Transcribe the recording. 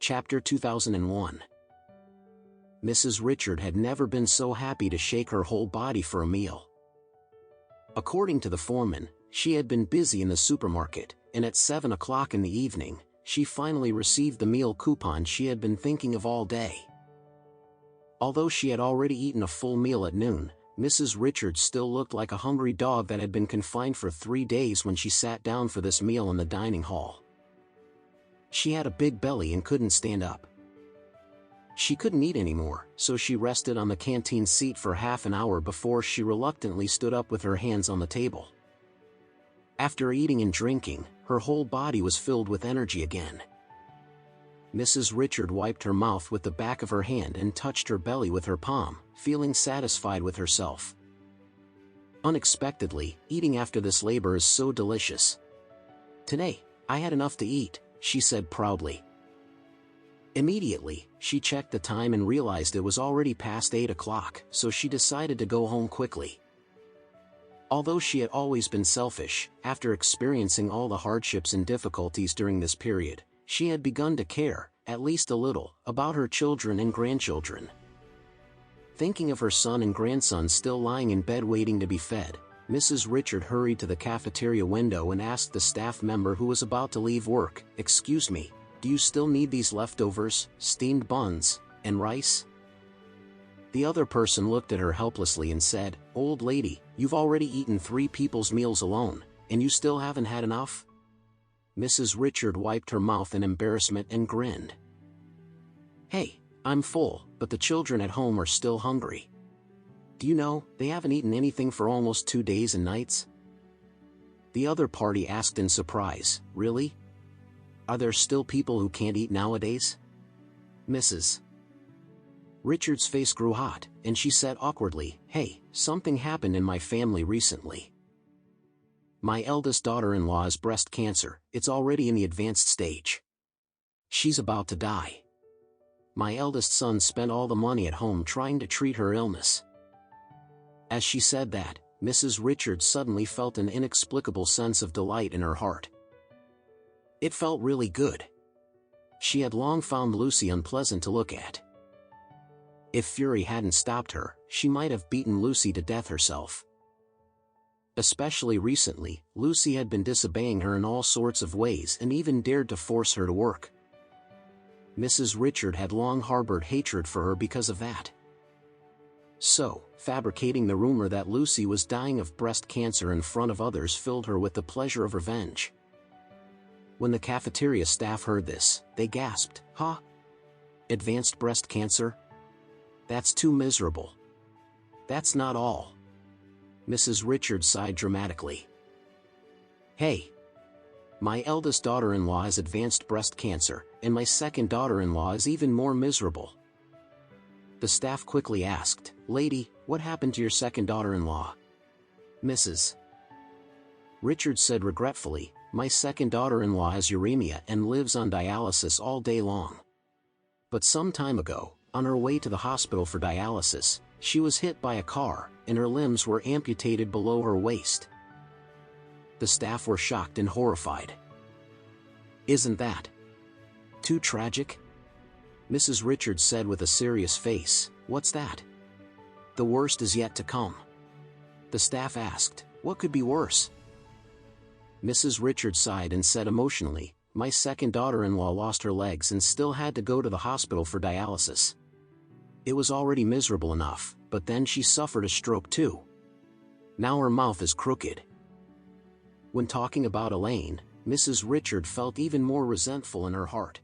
Chapter 2001. Mrs. Richard had never been so happy to shake her whole body for a meal. According to the foreman, she had been busy in the supermarket, and at 7 o'clock in the evening, she finally received the meal coupon she had been thinking of all day. Although she had already eaten a full meal at noon, Mrs. Richard still looked like a hungry dog that had been confined for 3 days when she sat down for this meal in the dining hall. She had a big belly and couldn't stand up. She couldn't eat anymore, so she rested on the canteen seat for half an hour before she reluctantly stood up with her hands on the table. After eating and drinking, her whole body was filled with energy again. Mrs. Richard wiped her mouth with the back of her hand and touched her belly with her palm, feeling satisfied with herself. Unexpectedly, eating after this labor is so delicious. "Today, I had enough to eat," she said proudly. Immediately, she checked the time and realized it was already past 8 o'clock, so she decided to go home quickly. Although she had always been selfish, after experiencing all the hardships and difficulties during this period, she had begun to care, at least a little, about her children and grandchildren. Thinking of her son and grandson still lying in bed waiting to be fed, Mrs. Richard hurried to the cafeteria window and asked the staff member who was about to leave work, "Excuse me, do you still need these leftovers, steamed buns, and rice?" The other person looked at her helplessly and said, "Old lady, you've already eaten 3 people's meals alone, and you still haven't had enough?" Mrs. Richard wiped her mouth in embarrassment and grinned. "Hey, I'm full, but the children at home are still hungry. Do you know, they haven't eaten anything for almost 2 days and nights?" The other party asked in surprise, "Really? Are there still people who can't eat nowadays?" Mrs. Richard's face grew hot, and she said awkwardly, "Hey, something happened in my family recently. My eldest daughter-in-law has breast cancer. It's already in the advanced stage. She's about to die. My eldest son spent all the money at home trying to treat her illness." As she said that, Mrs. Richard suddenly felt an inexplicable sense of delight in her heart. It felt really good. She had long found Lucy unpleasant to look at. If fury hadn't stopped her, she might have beaten Lucy to death herself. Especially recently, Lucy had been disobeying her in all sorts of ways and even dared to force her to work. Mrs. Richard had long harbored hatred for her because of that. So, fabricating the rumor that Lucy was dying of breast cancer in front of others filled her with the pleasure of revenge. When the cafeteria staff heard this, they gasped, "Huh? Advanced breast cancer? That's too miserable." "That's not all." Mrs. Richard sighed dramatically. "Hey, my eldest daughter-in-law has advanced breast cancer, and my second daughter-in-law is even more miserable." The staff quickly asked, "Lady, what happened to your second daughter-in-law?" Mrs. Richard said regretfully, "My second daughter-in-law has uremia and lives on dialysis all day long. But some time ago, on her way to the hospital for dialysis, she was hit by a car, and her limbs were amputated below her waist." The staff were shocked and horrified. "Isn't that too tragic?" Mrs. Richard said with a serious face, "What's that?" "The worst is yet to come." The staff asked, "What could be worse?" Mrs. Richard sighed and said emotionally, "My second daughter-in-law lost her legs and still had to go to the hospital for dialysis. It was already miserable enough, but then she suffered a stroke too. Now her mouth is crooked." When talking about Elaine, Mrs. Richard felt even more resentful in her heart.